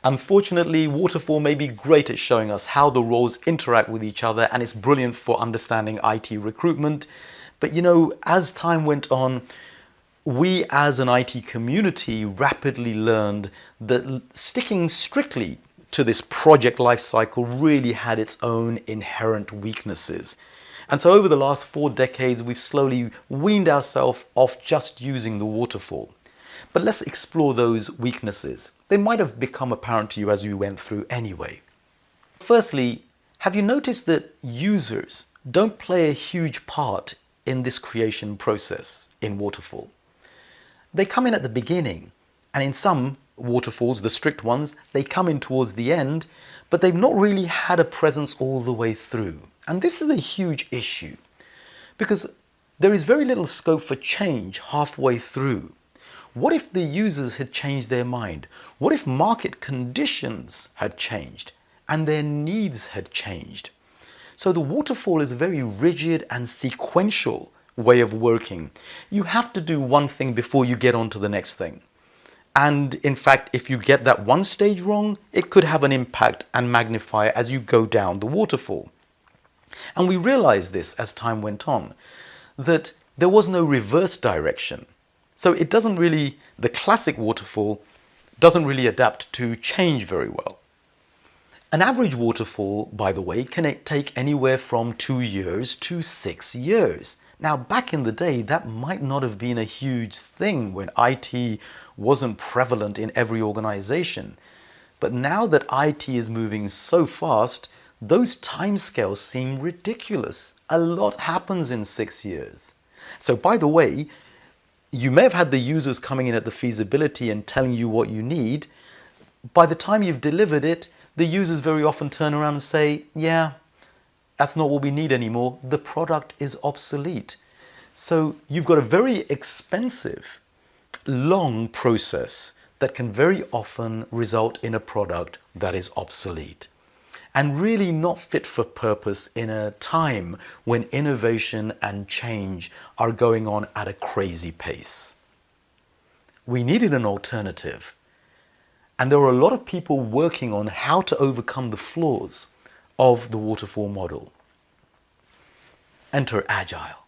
Unfortunately, waterfall may be great at showing us how the roles interact with each other, and it's brilliant for understanding IT recruitment. But as time went on, we as an IT community rapidly learned that sticking strictly to this project lifecycle really had its own inherent weaknesses. And so over the last 4 decades, we've slowly weaned ourselves off just using the waterfall. But let's explore those weaknesses. They might have become apparent to you as we went through anyway. Firstly, have you noticed that users don't play a huge part in this creation process in waterfall? They come in at the beginning, and in some waterfalls, the strict ones, they come in towards the end, but they've not really had a presence all the way through. And this is a huge issue because there is very little scope for change halfway through. What if the users had changed their mind? What if market conditions had changed and their needs had changed? So the waterfall is a very rigid and sequential way of working. You have to do one thing before you get on to the next thing. And in fact, if you get that one stage wrong, it could have an impact and magnify as you go down the waterfall. And we realized this as time went on, that there was no reverse direction. So the classic waterfall doesn't really adapt to change very well. An average waterfall, by the way, can take anywhere from 2 years to 6 years. Now, back in the day, that might not have been a huge thing when IT wasn't prevalent in every organization. But now that IT is moving so fast, those timescales seem ridiculous. A lot happens in 6 years. So by the way, you may have had the users coming in at the feasibility and telling you what you need. By the time you've delivered it, the users very often turn around and say, yeah, that's not what we need anymore. The product is obsolete. So you've got a very expensive, long process that can very often result in a product that is obsolete and really not fit for purpose in a time when innovation and change are going on at a crazy pace. We needed an alternative, and there were a lot of people working on how to overcome the flaws of the waterfall model. Enter Agile.